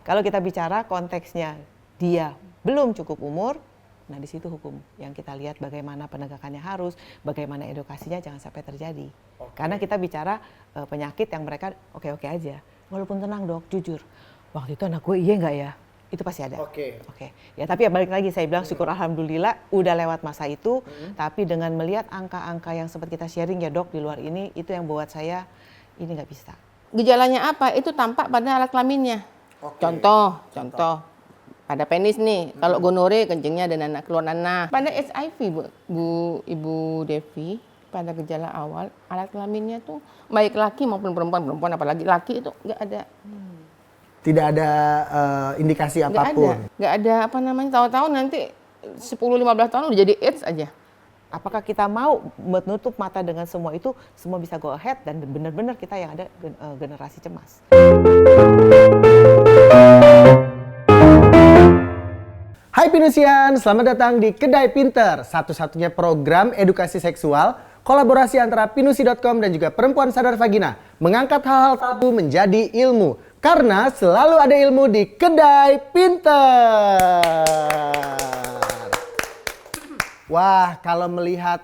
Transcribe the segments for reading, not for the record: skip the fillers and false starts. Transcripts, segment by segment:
Kalau kita bicara konteksnya dia belum cukup umur, nah di situ hukum yang kita lihat bagaimana penegakannya harus, bagaimana edukasinya jangan sampai terjadi. Karena kita bicara penyakit yang mereka oke-oke aja. Walaupun tenang dok, jujur, waktu itu anak gue iya nggak ya? Itu pasti ada. Oke. Ya tapi ya balik lagi saya bilang syukur alhamdulillah udah lewat masa itu. Tapi dengan melihat angka-angka yang sempat kita sharing ya dok di luar ini, itu yang buat saya ini nggak bisa. Gejalanya apa? Itu tampak pada alat kelaminnya. Contoh. Pada penis nih, kalau gonore kencingnya ada keluar nanah. Pada HIV Ibu Devi, pada gejala awal alat kelaminnya tuh baik laki maupun perempuan apalagi laki itu nggak ada. Tidak ada indikasi apapun. Nggak ada tahu-tahu nanti 10-15 tahun udah jadi AIDS aja. Apakah kita mau menutup mata dengan semua itu, semua bisa go ahead dan benar-benar kita yang ada generasi cemas. Hai Pinusian, selamat datang di Kedai Pinter, satu-satunya program edukasi seksual, kolaborasi antara pinusi.com dan juga Perempuan Sadar Vagina, mengangkat hal-hal tabu menjadi ilmu. Karena selalu ada ilmu di Kedai Pinter. Wah, kalau melihat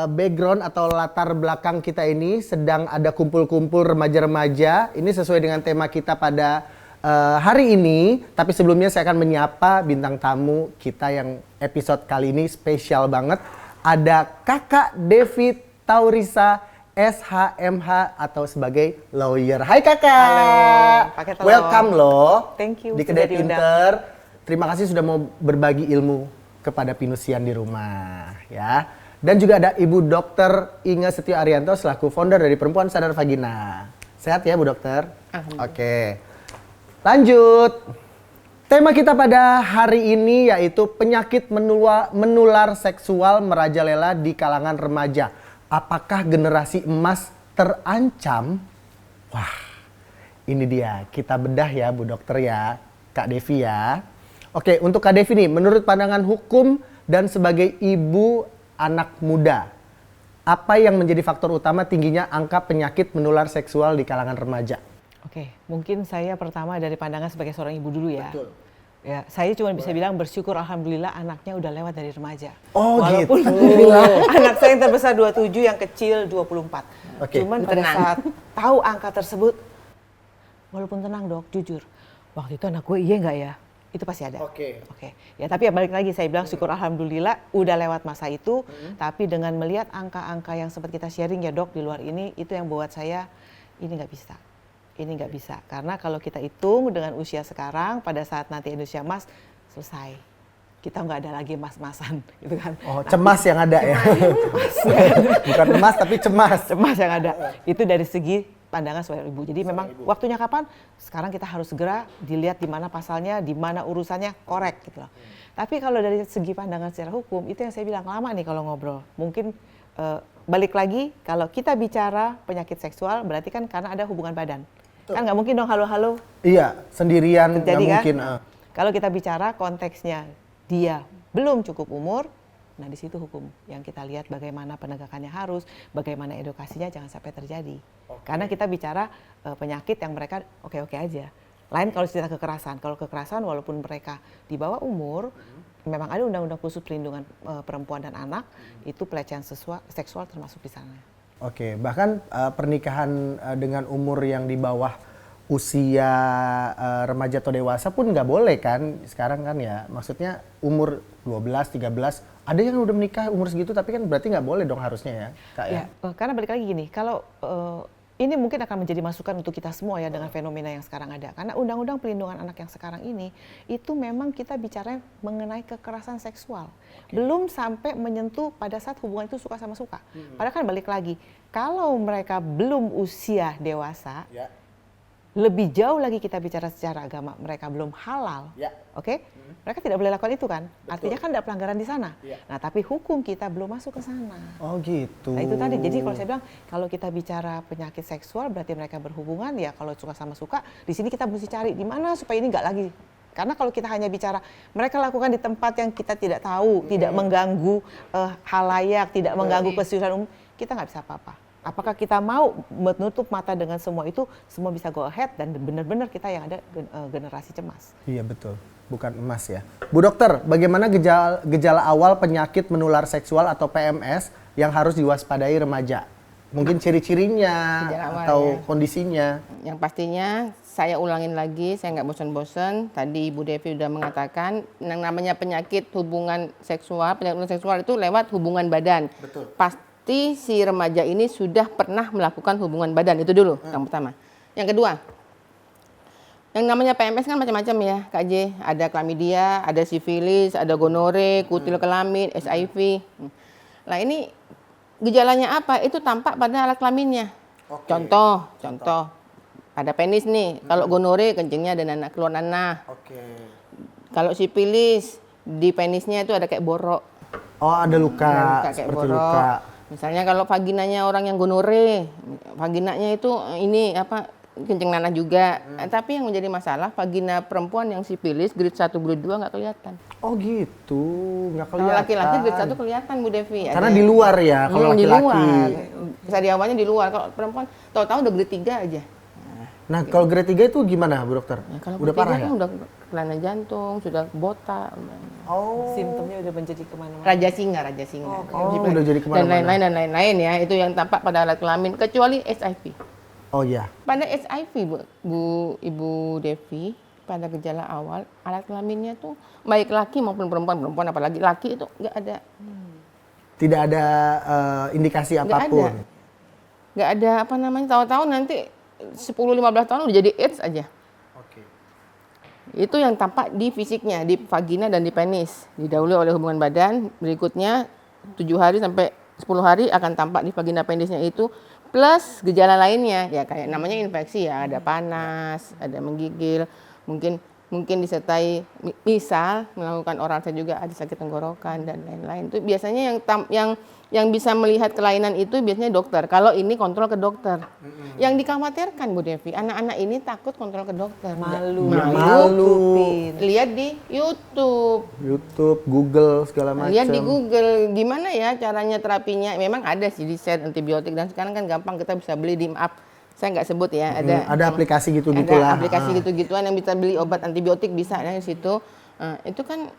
background atau latar belakang kita ini sedang ada kumpul-kumpul remaja-remaja. Ini sesuai dengan tema kita pada hari ini. Tapi sebelumnya saya akan menyapa bintang tamu kita yang episode kali ini spesial banget. Ada Kakak Devi Taurisa, SHMH atau sebagai lawyer. Hai kakak. Halo, welcome loh. Thank you. Di Kedai Pinter. Terima kasih sudah mau berbagi ilmu kepada pinusian di rumah, ya. Dan juga ada Ibu Dr. Inge Setio Arianto selaku founder dari Perempuan Sadar Vagina. Sehat ya Bu Dokter? Oke. Lanjut. Tema kita pada hari ini yaitu penyakit menular seksual merajalela di kalangan remaja. Apakah generasi emas terancam? Wah, ini dia. Kita bedah ya Bu Dokter ya, Kak Devi ya. Oke, untuk Kak Devi nih, menurut pandangan hukum dan sebagai ibu anak muda, apa yang menjadi faktor utama tingginya angka penyakit menular seksual di kalangan remaja? Oke, mungkin saya pertama dari pandangan sebagai seorang ibu dulu ya. Betul. Ya, saya cuma bisa bilang bersyukur alhamdulillah anaknya udah lewat dari remaja. Oh walaupun gitu. anak saya yang terbesar 27, yang kecil 24. Oke. Cuman pada saat tahu angka tersebut, walaupun tenang dok, jujur, waktu itu anak gue iya nggak ya? Itu pasti ada. Oke. Ya tapi ya balik lagi saya bilang syukur alhamdulillah udah lewat masa itu. Tapi dengan melihat angka-angka yang sempat kita sharing ya dok di luar ini, itu yang buat saya ini nggak bisa. Ini nggak bisa, karena kalau kita hitung dengan usia sekarang, pada saat nanti Indonesia emas, selesai. Kita nggak ada lagi emas-emasan, gitu kan. Oh, cemas yang ada ya? Cemas, Bukan emas, tapi cemas. Cemas yang ada. Itu dari segi pandangan sebagai ibu. Jadi memang waktunya kapan? Sekarang kita harus segera dilihat di mana pasalnya, di mana urusannya, korek gitu loh. Tapi kalau dari segi pandangan secara hukum, itu yang saya bilang lama nih kalau ngobrol. Mungkin balik lagi, kalau kita bicara penyakit seksual, berarti kan karena ada hubungan badan. Kan nggak mungkin dong halo-halo. Iya, sendirian nggak mungkin. Kan? Kalau kita bicara konteksnya dia belum cukup umur, nah di situ hukum yang kita lihat bagaimana penegakannya harus, bagaimana edukasinya jangan sampai terjadi. Karena kita bicara penyakit yang mereka oke-oke aja. Lain kalau cerita kekerasan. Kalau kekerasan walaupun mereka di bawah umur, memang ada undang-undang khusus perlindungan perempuan dan anak, itu pelecehan seksual termasuk di sana. Oke, bahkan pernikahan dengan umur yang di bawah usia remaja atau dewasa pun nggak boleh kan sekarang kan ya. Maksudnya umur 12, 13, ada yang udah menikah umur segitu tapi kan berarti nggak boleh dong harusnya ya, Kak ya? Karena balik lagi gini, kalau ini mungkin akan menjadi masukan untuk kita semua ya dengan fenomena yang sekarang ada. Karena undang-undang pelindungan anak yang sekarang ini, itu memang kita bicara mengenai kekerasan seksual. Belum sampai menyentuh pada saat hubungan itu suka sama suka. Padahal kan balik lagi, kalau mereka belum usia dewasa, lebih jauh lagi kita bicara secara agama, mereka belum halal, oke? Mereka tidak boleh lakukan itu kan? Artinya kan ada pelanggaran di sana. Nah tapi hukum kita belum masuk ke sana. Oh gitu. Nah itu tadi, jadi kalau saya bilang, kalau kita bicara penyakit seksual berarti mereka berhubungan, ya kalau suka sama suka, di sini kita mesti cari di mana supaya ini nggak lagi. Karena kalau kita hanya bicara, mereka lakukan di tempat yang kita tidak tahu, tidak mengganggu halayak, tidak mengganggu keseriusan umum, kita nggak bisa apa-apa. Apakah kita mau menutup mata dengan semua itu, semua bisa go ahead dan benar-benar kita yang ada generasi cemas. Iya betul, bukan emas ya. Bu Dokter, bagaimana gejala awal penyakit menular seksual atau PMS yang harus diwaspadai remaja? Mungkin ciri-cirinya Gejala atau awalnya. kondisinya. Yang pastinya saya ulangin lagi, saya nggak bosan-bosan. Tadi Ibu Devi sudah mengatakan yang namanya penyakit hubungan seksual itu lewat hubungan badan. Betul. Pasti si remaja ini sudah pernah melakukan hubungan badan, itu dulu yang pertama. Yang kedua, yang namanya PMS kan macam-macam ya, Kak J. Ada klamidia, ada sifilis, ada gonore, kutil kelamin, HIV. Nah ini gejalanya apa? Itu tampak pada alat kelaminnya. Contoh. Pada penis nih, kalau gonore kencingnya ada nanah, keluar nanah. Kalau sifilis di penisnya itu ada kayak borok. Oh ada luka, Ada luka kayak seperti borok. luka. Misalnya kalau vaginanya orang yang gonore, vaginanya itu ini apa kencing nanah juga. Tapi yang menjadi masalah vagina perempuan yang sifilis grade 1 grade 2 nggak kelihatan. Oh gitu, nggak Kalau kelihatan. laki-laki grade 1 kelihatan Bu Devi. Karena di luar ya, kalau Di laki-laki. luar. Sariawannya di luar. Kalau perempuan tahu-tahu udah grade 3 aja. Nah kalau grade 3 itu gimana Bu Dokter? Ya, kalau Udah grade parah 3 ya? kan udah kelainan jantung, sudah botak. Oh. Simptomnya udah menjadi kemana-mana. Raja singa. Oh, udah jadi kemana-mana. Dan lain-lain ya. Itu yang tampak pada alat kelamin kecuali HIV. Oh iya. Pada HIV, Ibu Devi, pada gejala awal, alat kelaminnya tuh baik laki maupun perempuan apalagi laki itu nggak ada. Tidak ada indikasi Nggak apapun. ada. Nggak ada apa namanya, tahu-tahu nanti 10-15 tahun udah jadi AIDS aja. Oke. Itu yang tampak di fisiknya, di vagina dan di penis. Didahului oleh hubungan badan, berikutnya 7 hari sampai 10 hari akan tampak di vagina penisnya itu. Plus gejala lainnya, ya kayak namanya infeksi ya, ada panas, ada menggigil, mungkin disertai misal melakukan oral seks juga ada sakit tenggorokan dan lain-lain. Itu biasanya yang bisa melihat kelainan itu biasanya dokter. Kalau ini kontrol ke dokter. Yang dikhawatirkan Bu Devi, anak-anak ini takut kontrol ke dokter. Malu. Malu. Lihat di YouTube, Google segala macam. lihat di Google gimana ya caranya terapinya. Memang ada sih di set antibiotik dan sekarang kan gampang kita bisa beli di maaf. Saya nggak sebut ya, Ada aplikasi gitu-gitu ada lah. aplikasi gitu-gituan yang bisa beli obat antibiotik bisa ya di situ. Itu kan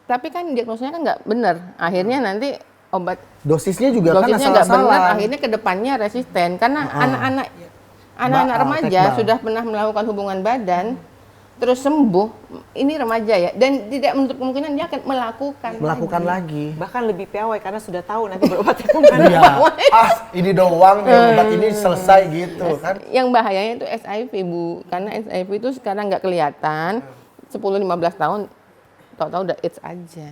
tapi kan diagnosanya kan nggak benar. Akhirnya nanti obat Dosisnya juga kan dosisnya nggak benar, asal-asalan. akhirnya ke depannya resisten karena anak-anak remaja tekbal. sudah pernah melakukan hubungan badan terus sembuh. Ini remaja ya, dan tidak menutup kemungkinan dia akan Melakukan lagi. Bahkan lebih piawai karena sudah tahu nanti berobatnya kemana. Iya. Ini doang nih, obat ini selesai gitu kan. Yang bahayanya itu HIV Bu, karena HIV itu sekarang nggak kelihatan, 10-15 tahun tahu-tahu udah AIDS aja.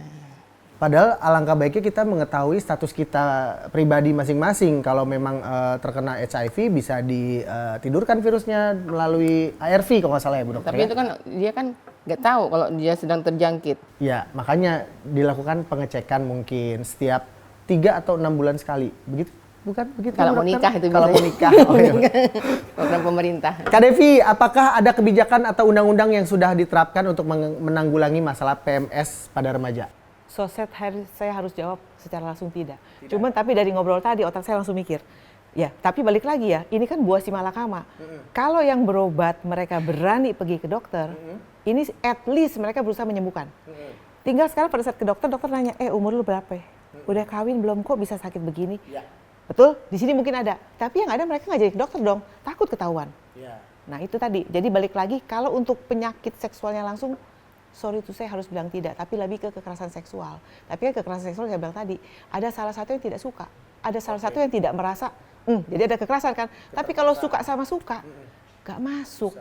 Padahal alangkah baiknya kita mengetahui status kita pribadi masing-masing. Kalau memang terkena HIV bisa ditidurkan virusnya melalui ARV kalau nggak salah ya Bu Dokter. Tapi ya? itu kan dia kan nggak tahu kalau dia sedang terjangkit. Ya, makanya dilakukan pengecekan mungkin setiap 3 atau 6 bulan sekali. Begitu? Bukan begitu? Kalau Bu mau Dokter? nikah itu Kalau biasanya. mau nikah. Oh, iya. Program pemerintah. Kak Devi, apakah ada kebijakan atau undang-undang yang sudah diterapkan untuk menanggulangi masalah PMS pada remaja? So saya harus jawab secara langsung tidak. Cuman tapi dari ngobrol tadi otak saya langsung mikir, ya tapi balik lagi ya, ini kan buah si malakama. Kalau yang berobat mereka berani pergi ke dokter, ini at least mereka berusaha menyembuhkan. Tinggal sekarang pada saat ke dokter, dokter nanya, umur lu berapa ya? Udah kawin belum kok bisa sakit begini? Ya. Betul, di sini mungkin ada. Tapi yang ada mereka nggak jadi ke dokter dong, takut ketahuan. Ya. Nah itu tadi, jadi balik lagi kalau untuk penyakit seksualnya langsung, sorry itu saya harus bilang tidak, tapi lebih ke kekerasan seksual. Tapi kan kekerasan seksual saya bilang tadi, ada salah satu yang tidak suka, ada salah satu yang tidak merasa, jadi ada kekerasan kan. Tapi kalau suka sama suka, nggak masuk.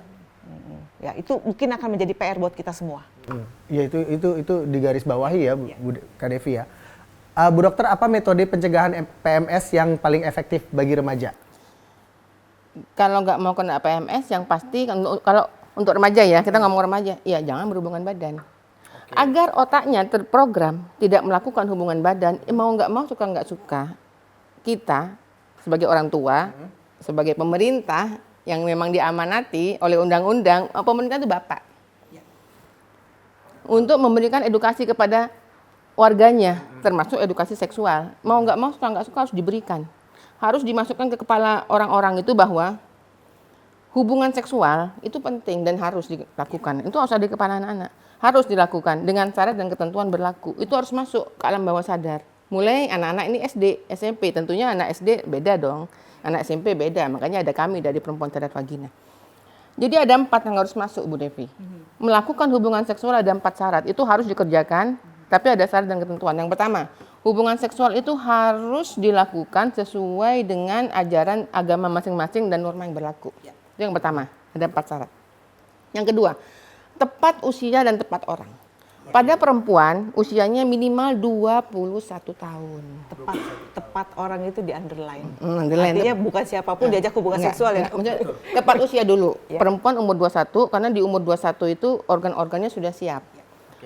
Ya itu mungkin akan menjadi PR buat kita semua. Ya itu digarisbawahi ya Bu Kak Devi ya. Bu Dokter, apa metode pencegahan PMS yang paling efektif bagi remaja? Kalau nggak mau kena PMS, yang pasti kalau untuk remaja ya, kita ngomong remaja, ya jangan berhubungan badan. Agar otaknya terprogram tidak melakukan hubungan badan, mau nggak mau, suka nggak suka, kita sebagai orang tua, sebagai pemerintah yang memang diamanati oleh undang-undang, pemerintah itu bapak. Untuk memberikan edukasi kepada warganya, termasuk edukasi seksual. Mau nggak mau, suka nggak suka harus diberikan. harus dimasukkan ke kepala orang-orang itu bahwa hubungan seksual itu penting dan harus dilakukan. Itu harus ada di kepala anak-anak. Harus dilakukan dengan syarat dan ketentuan berlaku. Itu harus masuk ke alam bawah sadar. Mulai anak-anak ini SD, SMP. Tentunya anak SD beda dong. Anak SMP beda. Makanya ada kami dari Perempuan Sadar Vagina. Jadi ada 4 yang harus masuk, Bu Devi. Melakukan hubungan seksual ada 4 syarat. Itu harus dikerjakan, tapi ada syarat dan ketentuan. Yang pertama, hubungan seksual itu harus dilakukan sesuai dengan ajaran agama masing-masing dan norma yang berlaku. Itu yang pertama, ada 4 syarat. Yang kedua, tepat usia dan tepat orang. Pada perempuan, usianya minimal 21 tahun. Tepat orang itu di underline. Underline. Artinya bukan siapapun diajak hubungan seksual ya. Maksudnya tepat usia dulu. Ya. Perempuan umur 21, karena di umur 21 itu organ-organnya sudah siap.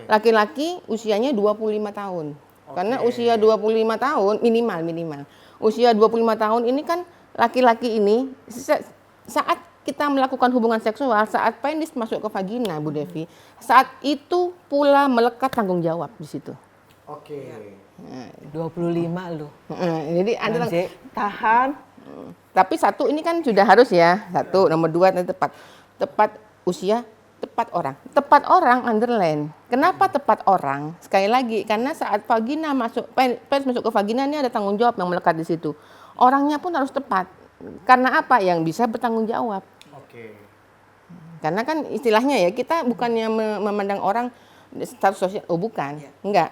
Laki-laki usianya 25 tahun. Karena usia 25 tahun minimal. Usia 25 tahun ini kan laki-laki ini saat kita melakukan hubungan seksual, saat penis masuk ke vagina, Bu Devi, saat itu pula melekat tanggung jawab di situ. Oke. 25 loh. Jadi ada Tahan. tapi satu ini kan sudah harus ya. Satu, nomor 2 nanti tepat usia, tepat orang. Tepat orang underline. Kenapa tepat orang? Sekali lagi, karena saat vagina masuk, penis masuk ke vagina ini ada tanggung jawab yang melekat di situ. Orangnya pun harus tepat. Karena apa? Yang bisa bertanggung jawab. Oke. Karena kan istilahnya ya, kita bukannya memandang orang status sosial, bukan, enggak.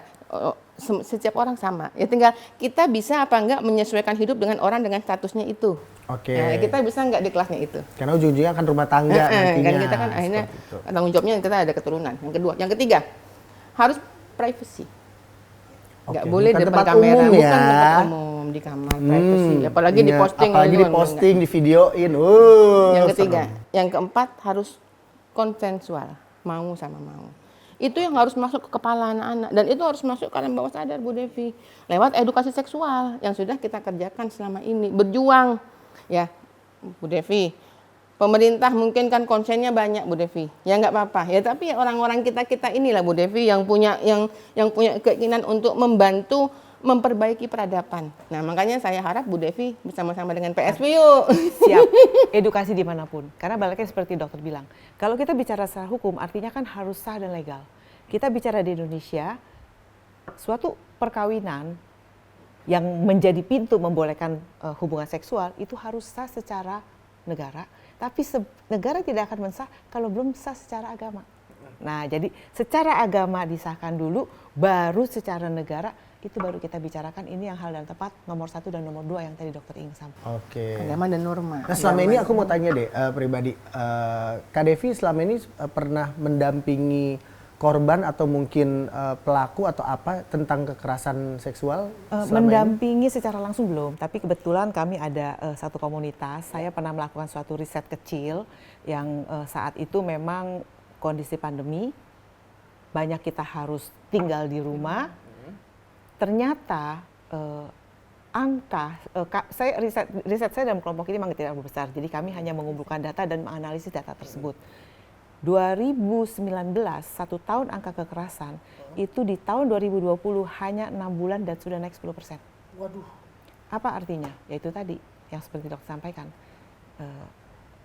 Setiap orang sama. Ya tinggal kita bisa apa enggak menyesuaikan hidup dengan orang dengan statusnya itu. Oke. Nah, kita bisa enggak di kelasnya itu. Karena ujung-ujungnya akan rumah tangga nantinya. Kan kita kan akhirnya tanggung jawabnya kita ada keturunan. Yang kedua, yang ketiga harus privacy. Nggak boleh bukan depan tempat kamera, umum bukan ya. tempat umum, di kamar, privacy. Apalagi Iya, diposting. apalagi gitu, diposting, di videoin. Yang ketiga, yang keempat harus konsensual, mau sama mau. Itu yang harus masuk ke kepala anak-anak dan itu harus masuk ke alam bawah sadar, Bu Devi, lewat edukasi seksual yang sudah kita kerjakan selama ini, berjuang ya, Bu Devi. Pemerintah mungkin kan konsennya banyak, Bu Devi, ya nggak apa-apa ya, tapi orang-orang kita inilah, Bu Devi, yang punya keinginan untuk membantu memperbaiki peradaban. Nah makanya saya harap Bu Devi bersama-sama dengan PSP yuk. Siap, edukasi dimanapun. Karena baliknya seperti dokter bilang, kalau kita bicara secara hukum artinya kan harus sah dan legal. Kita bicara di Indonesia, suatu perkawinan yang menjadi pintu membolehkan hubungan seksual itu harus sah secara negara, tapi negara tidak akan mensah kalau belum sah secara agama. Nah jadi secara agama disahkan dulu, baru secara negara itu baru kita bicarakan ini yang hal dan tepat nomor 1 dan nomor 2 yang tadi dokter Ing sampaikan. Oke. Agama dan norma. Nah selama ini aku mau tanya deh pribadi, Kak Devi selama ini pernah mendampingi korban atau mungkin pelaku atau apa tentang kekerasan seksual? Mendampingi secara langsung belum, tapi kebetulan kami ada satu komunitas. Saya pernah melakukan suatu riset kecil yang saat itu memang kondisi pandemi, banyak kita harus tinggal di rumah. Ternyata angka saya riset saya dalam kelompok ini memang tidak besar, jadi kami hanya mengumpulkan data dan menganalisis data tersebut. 2019 1 tahun angka kekerasan itu di tahun 2020 hanya 6 bulan dan sudah naik 10%. Waduh. Apa artinya? Yaitu tadi yang seperti dokter sampaikan,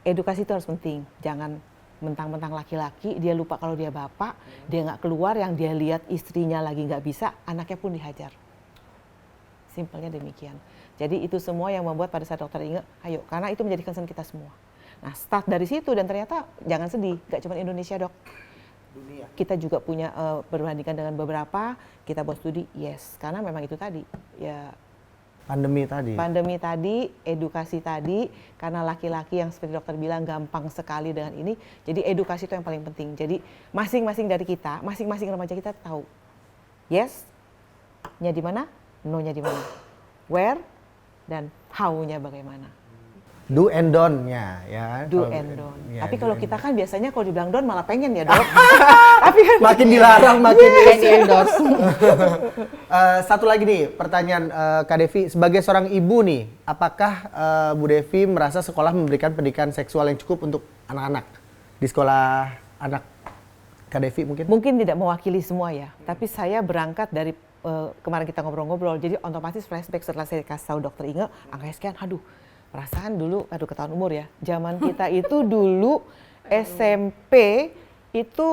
edukasi itu harus penting. Jangan mentang-mentang laki-laki dia lupa kalau dia bapak, dia nggak keluar, yang dia lihat istrinya lagi nggak bisa, anaknya pun dihajar. Simpelnya demikian. Jadi itu semua yang membuat pada saat dokter ingat, ayo, karena itu menjadi concern kita semua. Nah start dari situ dan ternyata jangan sedih, nggak cuma Indonesia dok. Dunia. Kita juga punya berbandingkan dengan beberapa, kita buat studi, yes, karena memang itu tadi ya. Pandemi tadi, edukasi tadi, karena laki-laki yang seperti dokter bilang gampang sekali dengan ini, jadi edukasi itu yang paling penting. Jadi masing-masing dari kita, masing-masing remaja kita tahu, yes-nya di mana, no-nya di mana, where, dan how-nya bagaimana. Do and don't-nya ya. Do and don't. Ya, tapi kalau kita kan biasanya kalau dibilang don malah pengen ya dok. Tapi kan makin dilarang makin di endorse. Satu lagi nih pertanyaan Kak Devi, sebagai seorang ibu nih, apakah Bu Devi merasa sekolah memberikan pendidikan seksual yang cukup untuk anak-anak di sekolah anak Kak Devi mungkin? Mungkin tidak mewakili semua ya, tapi saya berangkat dari kemarin kita ngobrol-ngobrol, jadi otomatis flashback setelah saya kasih tahu dokter Inge, angka sekian, aduh perasaan dulu, aduh ketahuan umur ya, zaman kita itu dulu SMP itu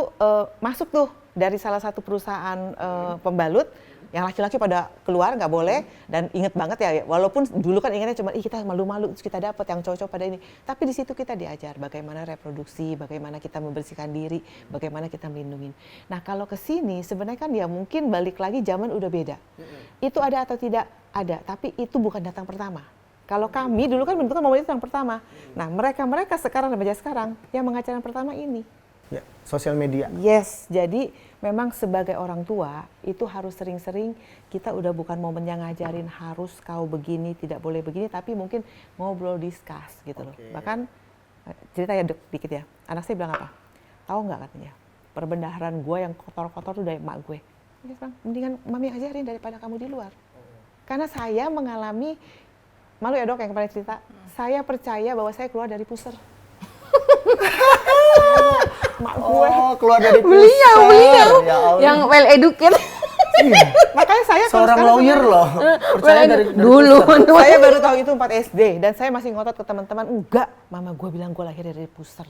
masuk tuh dari salah satu perusahaan pembalut, yang laki-laki pada keluar nggak boleh, dan inget banget ya, walaupun dulu kan ingatnya cuma kita malu-malu terus kita dapat, yang cowok-cowok pada ini, tapi di situ kita diajar bagaimana reproduksi, bagaimana kita membersihkan diri, bagaimana kita melindungi. Nah kalau ke sini sebenarnya kan ya mungkin balik lagi zaman udah beda. Itu ada atau tidak ada, tapi itu bukan datang pertama. Kalau kami dulu kan bentuknya mau itu yang pertama. Nah mereka sekarang remaja sekarang yang mengajar yang pertama ini. Ya, sosial media. Yes, jadi memang sebagai orang tua itu harus sering-sering kita udah bukan momennya ngajarin harus kau begini, tidak boleh begini, tapi mungkin ngobrol, discuss gitu loh. Bahkan cerita ya dikit ya, anak saya bilang apa? Tahu nggak katanya, perbendaharaan gue yang kotor-kotor tuh dari emak gue. Dia bilang, mendingan mami ajarin daripada kamu di luar. Karena saya mengalami, malu ya dok yang kemarin cerita, saya percaya bahwa saya keluar dari puser. Mak gue. Oh, keluar dari Beliau Ya Allah. yang well educated. Iya. Makanya saya kalau Seorang sekarang lawyer loh. Percaya dari dulu. puser. saya baru tahu itu 4 SD dan saya masih ngotot ke teman-teman, enggak, mama gue bilang gue lahir dari puser.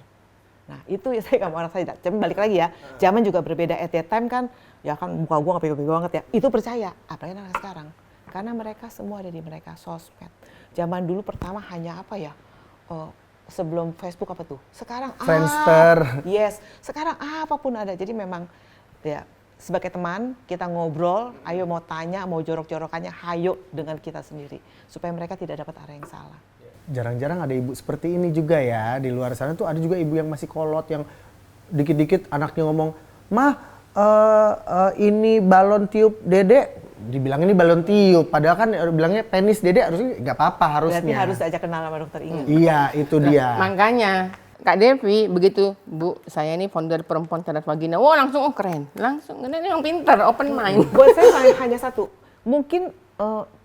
Nah itu ya saya nggak mau anak saya, cuma balik lagi ya, zaman juga berbeda, at that time kan, ya kan muka gue nggak pego-pego banget ya, itu percaya, apalagi anak sekarang, karena mereka semua ada di mereka, sosmed. Zaman dulu pertama hanya apa ya, sebelum Facebook apa tuh, sekarang Friendster. yes, sekarang apapun ada, jadi memang ya sebagai teman kita ngobrol, ayo mau tanya, mau jorok-jorokannya, hayo dengan kita sendiri, supaya mereka tidak dapat arah yang salah. Jarang-jarang ada ibu seperti ini juga ya. Di luar sana tuh ada juga ibu yang masih kolot, yang dikit-dikit anaknya ngomong, "Mah, ini balon tiup dede." Dibilang ini balon tiup, padahal kan bilangnya penis dede, harusnya nggak apa-apa harusnya. Berarti harus ajak kenal sama dokter Inge. Iya, itu dia. Makanya Kak Devi begitu, Bu, saya ini founder perempuan cerdas vagina. Wah langsung keren, langsung ini yang pintar, open mind. Buat saya hanya satu, mungkin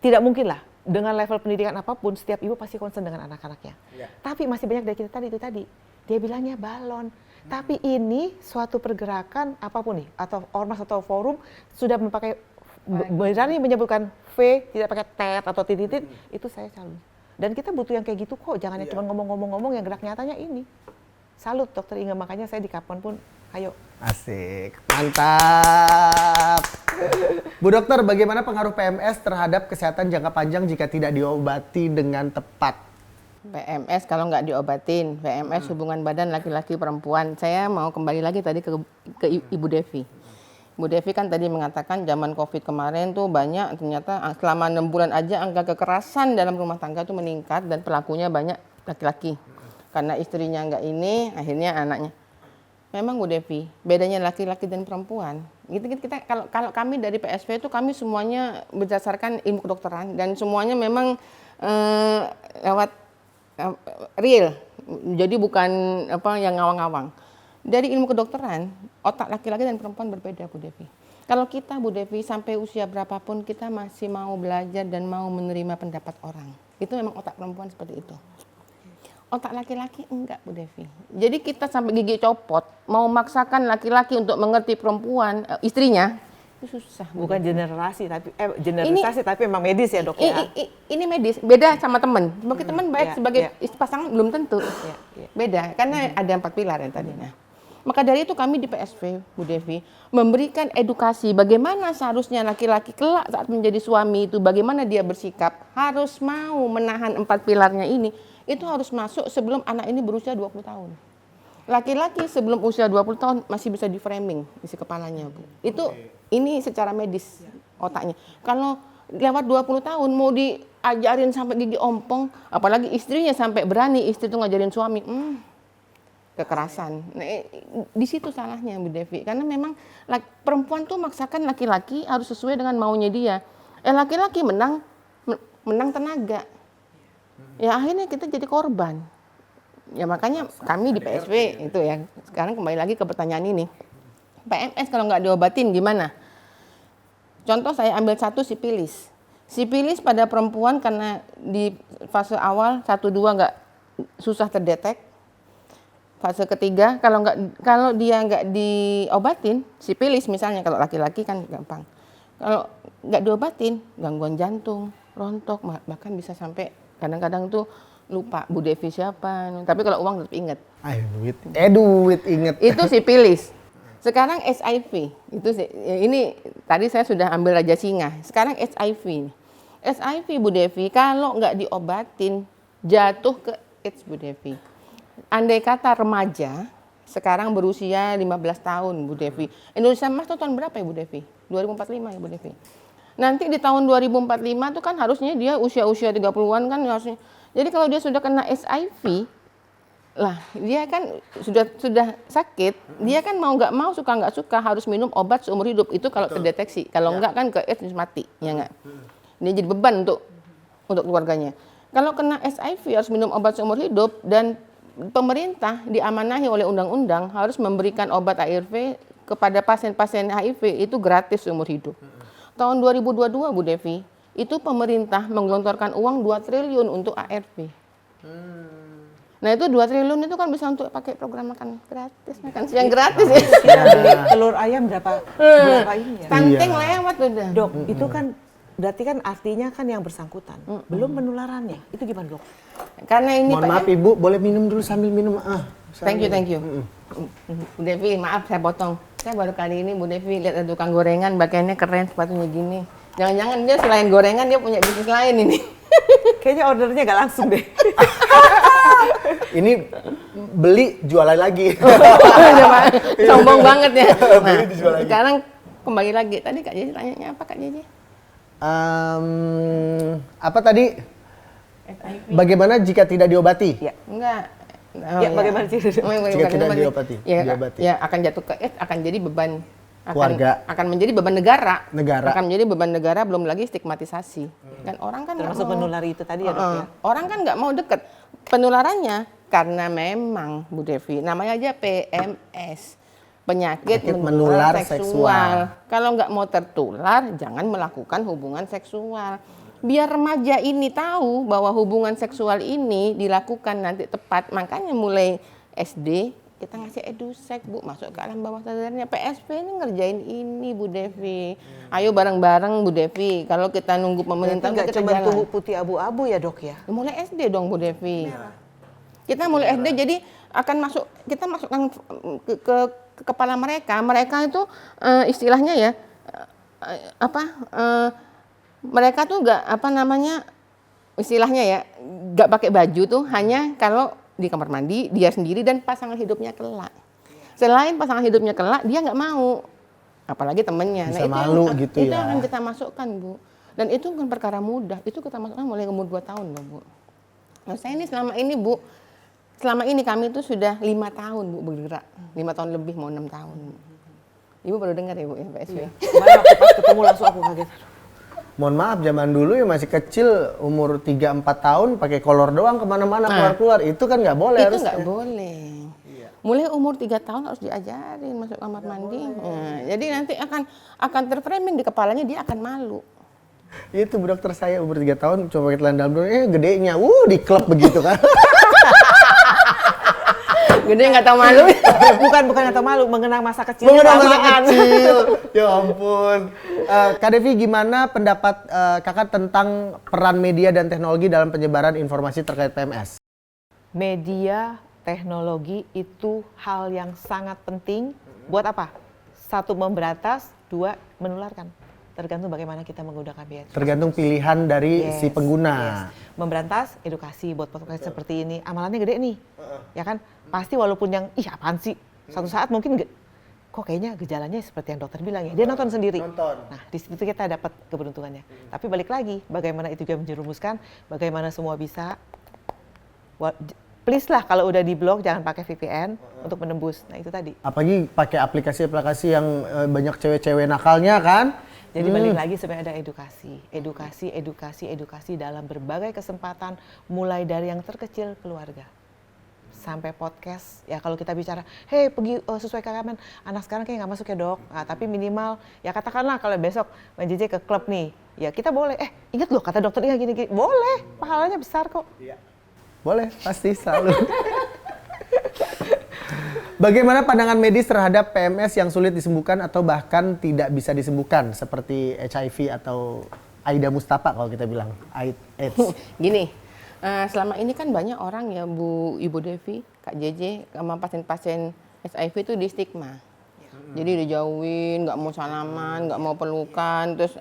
tidak mungkin lah dengan level pendidikan apapun setiap ibu pasti concern dengan anak-anaknya. Tapi masih banyak dari kita tadi dia bilangnya balon. Tapi ini suatu pergerakan apapun nih, atau ormas atau forum sudah memakai berani menyebutkan V, tidak pakai tet atau titit, itu saya salut. Dan kita butuh yang kayak gitu kok, jangan cuma ngomong-ngomong yang gerak nyatanya ini. Salut dokter Inge, makanya saya di kapan pun, ayo. Asik, mantap. Bu dokter, bagaimana pengaruh PMS terhadap kesehatan jangka panjang jika tidak diobati dengan tepat? PMS kalau nggak diobatin, PMS hubungan badan laki-laki perempuan. Saya mau kembali lagi tadi ke Ibu Devi. Bu Devi kan tadi mengatakan zaman COVID kemarin tuh banyak, ternyata selama 6 bulan aja angka kekerasan dalam rumah tangga tuh meningkat dan pelakunya banyak laki-laki. Karena istrinya nggak ini, akhirnya anaknya. Memang Bu Devi, bedanya laki-laki dan perempuan. Kita kalau kami dari PSV itu kami semuanya berdasarkan ilmu kedokteran dan semuanya memang lewat real. Jadi bukan apa yang ngawang-ngawang. Dari ilmu kedokteran, otak laki-laki dan perempuan berbeda, Bu Devi. Kalau kita, Bu Devi, sampai usia berapapun kita masih mau belajar dan mau menerima pendapat orang. Itu memang otak perempuan seperti itu. Otak laki-laki enggak, Bu Devi. Jadi kita sampai gigi copot, mau maksakan laki-laki untuk mengerti perempuan, istrinya, itu susah. Bukan generasi, tapi memang medis ya dok ya. Ini medis, beda sama teman. Sebagai teman baik, sebagai pasangan belum tentu. Beda, karena ada 4 pilar yang tadinya. Maka dari itu kami di PSV, Bu Devi, memberikan edukasi bagaimana seharusnya laki-laki kelak saat menjadi suami itu, bagaimana dia bersikap, harus mau menahan 4 pilarnya ini, itu harus masuk sebelum anak ini berusia 20 tahun. Laki-laki sebelum usia 20 tahun masih bisa di framing isi kepalanya, Bu. Itu ini secara medis otaknya. Kalau lewat 20 tahun mau diajarin sampai gigi ompong, apalagi istrinya sampai berani istri itu ngajarin suami, kekerasan. Nah, di situ salahnya Bu Devi. Karena memang perempuan tuh maksakan laki-laki harus sesuai dengan maunya dia. Laki-laki menang tenaga. Ya akhirnya kita jadi korban. Ya makanya kami di PSV itu ya. Sekarang kembali lagi ke pertanyaan ini. PMS kalau nggak diobatin gimana? Contoh saya ambil satu sipilis. Sipilis pada perempuan karena di fase awal 1-2 nggak susah terdetek. Fase ketiga kalau dia nggak diobatin, sipilis misalnya kalau laki-laki kan gampang. Kalau nggak diobatin, gangguan jantung, rontok, bahkan bisa sampai kadang-kadang tuh lupa Bu Devi siapa. Tapi kalau uang tetap inget. Duit inget. Itu sipilis. Sekarang HIV. Ini tadi saya sudah ambil Raja Singa. Sekarang HIV. HIV Bu Devi kalau nggak diobatin jatuh ke AIDS Bu Devi. Andai kata remaja sekarang berusia 15 tahun Bu Devi. Indonesia Emas itu tahun berapa ya Bu Devi? 2045 ya Bu Devi. Nanti di tahun 2045 itu kan harusnya dia usia-usia 30-an kan harusnya. Jadi kalau dia sudah kena HIV, lah dia kan sudah sakit, dia kan mau nggak mau, suka nggak suka harus minum obat seumur hidup. Itu kalau terdeteksi. Kalau enggak kan ke AIDS mati, ya enggak? Ini jadi beban untuk keluarganya. Kalau kena HIV harus minum obat seumur hidup dan pemerintah diamanahi oleh undang-undang harus memberikan obat ARV kepada pasien-pasien HIV itu gratis seumur hidup. Tahun 2022 Bu Devi, itu pemerintah menggelontorkan uang 2 triliun untuk ARV. Nah itu 2 triliun itu kan bisa untuk pakai program makan gratis, makan siang gratis ya. Kita beli telur ayam berapa ini ya? Stunting lewat udah. Dok, itu kan berarti kan artinya kan yang bersangkutan, belum penularannya. Itu gimana dok? Karena ini Mohon maaf Ibu, boleh minum dulu sambil minum. Thank you. Bu Devi, maaf saya potong. Saya baru kali ini Bu Devi lihat ada tukang gorengan, pakaiannya keren, sepatunya gini. Jangan-jangan dia selain gorengan dia punya bisnis lain ini. Kayaknya ordernya gak langsung deh. Ini beli jualan lagi. Sombong banget ya. Beli dijual lagi. Sekarang kembali lagi. Tadi Kak Jeje tanyanya apa Kak Jeje? Apa tadi? Bagaimana jika tidak diobati? Ya. Enggak. Ya, bagaimana sih? Jika tidak diobati. Diobati. Ya, akan jatuh ke AIDS, akan jadi beban keluarga. Akan menjadi beban negara. Akan menjadi beban negara, belum lagi stigmatisasi. Dan orang kan termasuk menulari itu tadi ya dok ya? Orang kan nggak mau deket. Penularannya karena memang Bu Devi, namanya aja PMS. Penyakit menular seksual. Kalau nggak mau tertular, jangan melakukan hubungan seksual. Biar remaja ini tahu bahwa hubungan seksual ini dilakukan nanti tepat. Makanya mulai SD kita ngasih edusek Bu, masuk ke alam bawah sadarnya. PSP ini ngerjain ini Bu Devi. Ayo bareng-bareng Bu Devi. Kalau kita nunggu pemerintah nggak kita cuma jalan. tunggu putih abu-abu ya dok ya? Mulai SD dong Bu Devi. Kita mulai SD jadi akan masuk, kita masukkan ke kepala mereka. Mereka itu istilahnya ya mereka tuh nggak istilahnya ya nggak pakai baju tuh hanya kalau di kamar mandi dia sendiri dan pasangan hidupnya kelak. Selain pasangan hidupnya kelak dia nggak mau, apalagi temennya. Bisa malu gitu itu ya. akan kita masukkan Bu. Dan itu bukan perkara mudah. Itu kita masukkan mulai umur 2 tahun loh Bu. Nah saya ini selama ini kami itu sudah 5 tahun Bu bergerak, 5 tahun lebih mau 6 tahun. Ibu baru dengar ya Bu ya PSB. Kemarin waktu pas ketemu langsung aku kaget. Mohon maaf, zaman dulu ya masih kecil, umur 3-4 tahun pakai kolor doang kemana-mana keluar-keluar. Itu kan nggak boleh. Itu nggak boleh. Mulai umur 3 tahun harus diajarin masuk kamar mandi. Nah, jadi nanti akan terframing di kepalanya, dia akan malu. Itu Bu dokter, saya umur 3 tahun coba pakai celana dalam dulu, gedenya, di klub begitu kan. Gede nggak tahu malu. bukan nggak tahu malu, mengenang masa kecil. Mengenang masa kecil. Ya ampun. Kak Devi, gimana pendapat kakak tentang peran media dan teknologi dalam penyebaran informasi terkait PMS? Media, teknologi itu hal yang sangat penting. Buat apa? 1, memberantas, 2, menularkan. Tergantung bagaimana kita menggunakan media. Tergantung pilihan dari si pengguna. Memberantas, edukasi buat podcast seperti ini. Amalannya gede nih, ya kan? Pasti walaupun yang, apaan sih? Satu saat mungkin kok kayaknya gejalanya seperti yang dokter bilang ya. Dia nonton sendiri. Nah, di situ kita dapat keberuntungannya. Tapi balik lagi, bagaimana itu juga menjerumuskan, bagaimana semua bisa. Please lah kalau udah di blok jangan pakai VPN untuk menembus. Nah itu tadi. Apalagi pakai aplikasi-aplikasi yang banyak cewek-cewek nakalnya kan? Jadi balik lagi sebenarnya ada edukasi dalam berbagai kesempatan, mulai dari yang terkecil keluarga sampai podcast. Ya kalau kita bicara, hey pergi sesuai KKN, anak sekarang kayak nggak masuk ya dok. Nah, tapi minimal ya katakanlah kalau besok Mbak Jeje ke klub nih, ya kita boleh. Ingat loh kata dokter Inga gini-gini, boleh, pahalanya besar kok. Iya. Boleh, pasti selalu. Bagaimana pandangan medis terhadap PMS yang sulit disembuhkan atau bahkan tidak bisa disembuhkan seperti HIV atau Aida Mustafa kalau kita bilang AIDS? Gini, selama ini kan banyak orang ya Ibu Devi, Kak JJ, sama pasien-pasien HIV itu di stigma. Jadi dijauhin, nggak mau salaman, nggak mau pelukan, terus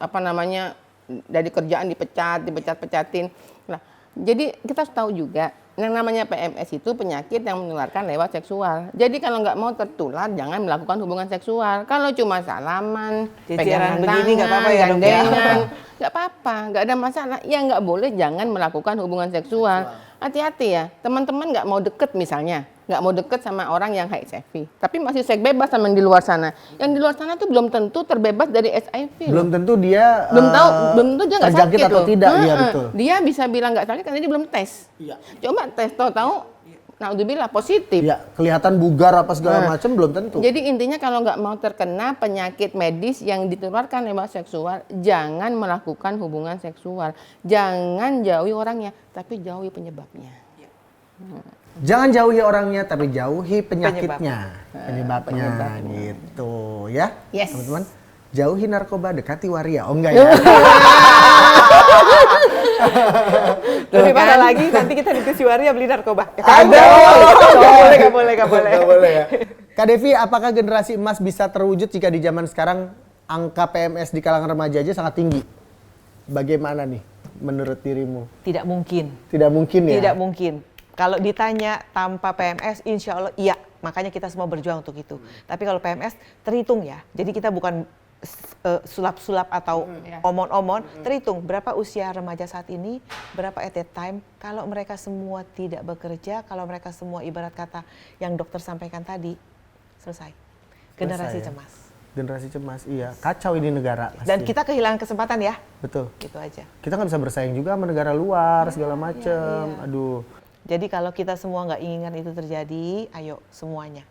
dari kerjaan dipecat-pecatin. Nah, jadi kita harus tahu juga yang namanya PMS itu penyakit yang menularkan lewat seksual. Jadi kalau nggak mau tertular, jangan melakukan hubungan seksual. Kalau cuma salaman, pegangan begini nggak tangan, apa-apa ya, Dok, ya? gandengan, nggak apa-apa, nggak ada masalah. Ya nggak boleh, jangan melakukan hubungan seksual. Hati-hati ya, teman-teman nggak mau deket misalnya, nggak mau deket sama orang yang HIV, tapi masih seks bebas sama yang di luar sana. Yang di luar sana tuh belum tentu terbebas dari HIV. Belum tentu dia belum tentu dia nggak terjangkit sakit atau loh. tidak, iya betul. Dia bisa bilang nggak sakit karena dia belum tes. Iya. Coba tes, tahu naudzubillah positif. Ya, kelihatan bugar apa segala macam belum tentu. Jadi intinya kalau nggak mau terkena penyakit medis yang ditularkan lewat seksual, jangan melakukan hubungan seksual. Jangan jauhi orangnya, tapi jauhi penyebabnya. Jangan jauhi orangnya, tapi jauhi penyakitnya. Penyebabnya gitu ya. Yes. Teman-teman, jauhi narkoba, dekati waria. Oh enggak ya? Lebih parah lagi, nanti kita ditusi waria beli narkoba. Ada. Nggak boleh. Nggak boleh ya. Kak Devi, apakah generasi emas bisa terwujud jika di zaman sekarang angka PMS di kalangan remaja aja sangat tinggi? Bagaimana nih menurut dirimu? Tidak mungkin. Tidak mungkin ya? Tidak mungkin. Kalau ditanya tanpa PMS, insya Allah iya. Makanya kita semua berjuang untuk itu. Tapi kalau PMS terhitung ya. Jadi kita bukan sulap-sulap atau omon-omon. Terhitung berapa usia remaja saat ini, berapa at that time. Kalau mereka semua tidak bekerja, kalau mereka semua ibarat kata yang dokter sampaikan tadi, selesai. Generasi Selesai ya? cemas. Generasi cemas, iya. Kacau ini negara. Pasti. Dan kita kehilangan kesempatan ya. Betul. Gitu aja. Kita nggak bisa bersaing juga sama negara luar segala macem. iya. Aduh. Jadi kalau kita semua nggak inginkan itu terjadi, ayo semuanya.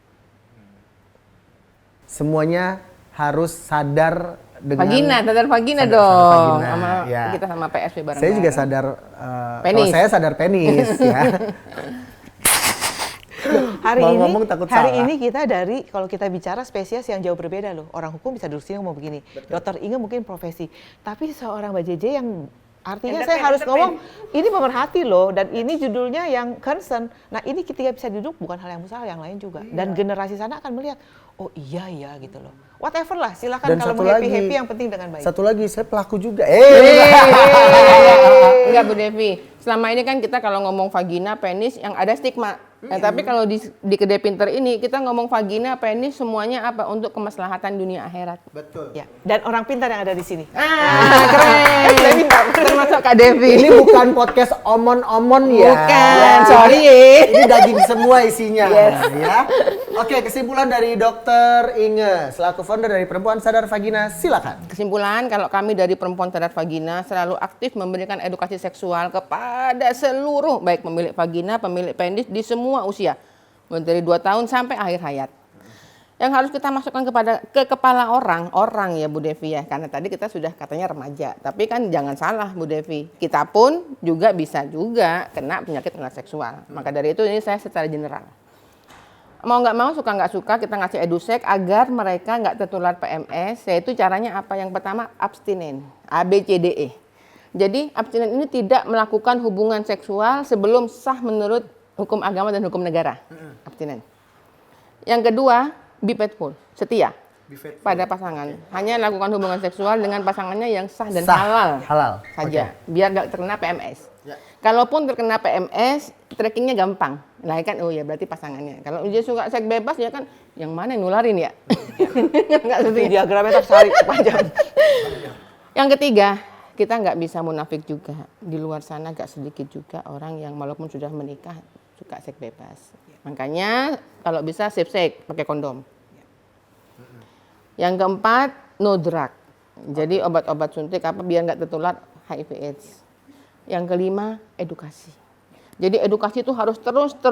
Semuanya harus sadar dengan Sadar vagina sadar dong. vagina, Sama ya. kita sama PSP bareng. Saya juga sadar Penis. kalau saya sadar penis ya. Ngomong takut hari salah. ini kita kalau kita bicara spesies yang jauh berbeda loh. Orang hukum bisa duduk sini ngomong begini. Dokter Inge mungkin profesi. Tapi seorang Mbak JJ yang artinya saya harus ngomong ini pemerhati loh, dan ini judulnya yang concern. Nah ini ketika bisa duduk bukan hal yang mustahil, yang lain juga. Dan generasi sana akan melihat, oh iya ya gitu loh. Whatever lah, silakan kalau mau happy yang penting dengan baik. Satu lagi, saya pelaku juga. Enggak Bu Devi, selama ini kan kita kalau ngomong vagina, penis yang ada stigma. Nah, tapi kalau di Kedai Pinter ini kita ngomong vagina, penis semuanya apa untuk kemaslahatan dunia akhirat. Betul. Ya, dan orang pintar yang ada di sini. Keren. Termasuk Kak Devi. Ini bukan podcast omon-omon ya. Bukan, Ya. sorry. Ini daging semua isinya. Ya. Oke, kesimpulan dari Dokter Inge selaku founder dari Perempuan Sadar Vagina, silakan. Kesimpulan, kalau kami dari Perempuan Sadar Vagina selalu aktif memberikan edukasi seksual kepada seluruh, baik pemilik vagina, pemilik penis di semua usia, mulai dari 2 tahun sampai akhir hayat. Yang harus kita masukkan ke kepala orang ya Bu Devi ya, karena tadi kita sudah katanya remaja, tapi kan jangan salah Bu Devi, kita pun juga bisa juga kena penyakit penyakit seksual. Maka dari itu ini saya secara general. Mau nggak mau, suka nggak suka, kita ngasih edusek agar mereka nggak tertular PMS, yaitu caranya apa? Yang pertama, abstinen, ABCDE. Jadi abstinen ini tidak melakukan hubungan seksual sebelum sah menurut hukum agama dan hukum negara. Abstinen. Yang kedua, be faithful, setia pada pasangan. Hanya lakukan hubungan seksual dengan pasangannya yang sah dan halal saja, biar nggak terkena PMS. Ya. Kalaupun terkena PMS, trackingnya gampang. Nah kan, oh ya berarti pasangannya. Kalau dia suka seks bebas ya kan, yang mana yang nularin ya? Nggak sesuai. Diagramnya tarik panjang. Yang ketiga, kita nggak bisa munafik juga. Di luar sana nggak sedikit juga orang yang walaupun sudah menikah suka seks bebas. Makanya kalau bisa safe sex, pakai kondom. Yang keempat, no drug. Jadi obat-obat suntik apa biar nggak tertular HIV/AIDS. Yang kelima, edukasi. Jadi edukasi itu harus terus.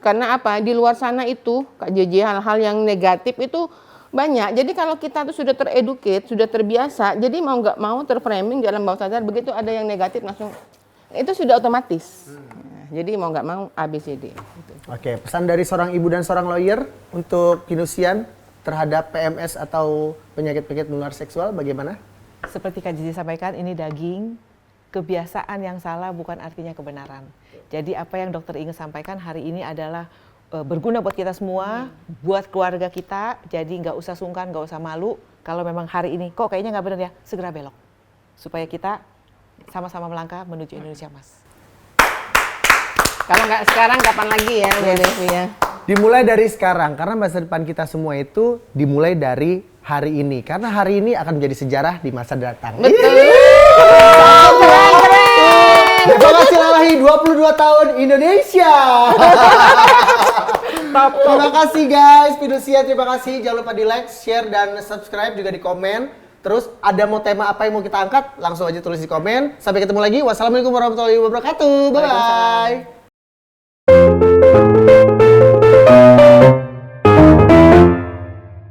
Karena apa? Di luar sana itu, Kak JJ, hal-hal yang negatif itu banyak. Jadi kalau kita tuh sudah tereduket, sudah terbiasa, jadi mau nggak mau terframing dalam bawah sadar, begitu ada yang negatif langsung, itu sudah otomatis. Jadi mau nggak mau ABCD. Gitu. Oke, pesan dari seorang ibu dan seorang lawyer untuk Pinusian terhadap PMS atau penyakit-penyakit menular seksual bagaimana? Seperti Kak Zizi sampaikan, ini daging. Kebiasaan yang salah bukan artinya kebenaran. Jadi apa yang Dokter Inge sampaikan hari ini adalah berguna buat kita semua, buat keluarga kita. Jadi nggak usah sungkan, nggak usah malu. Kalau memang hari ini kok kayaknya nggak benar ya, segera belok. Supaya kita sama-sama melangkah menuju Indonesia Emas. Kalau nggak sekarang kapan lagi ya, Bu Devi ya? Dimulai dari sekarang, karena masa depan kita semua itu dimulai dari hari ini. Karena hari ini akan menjadi sejarah di masa datang. Betul. Terima kasih Lalahi, 22 tahun Indonesia. Terima kasih guys, Pinusia terima kasih. Jangan lupa di like, share, dan subscribe, juga di komen. Terus ada mau tema apa yang mau kita angkat, langsung aja tulis di komen. Sampai ketemu lagi. Wassalamualaikum warahmatullahi wabarakatuh. Bye-bye.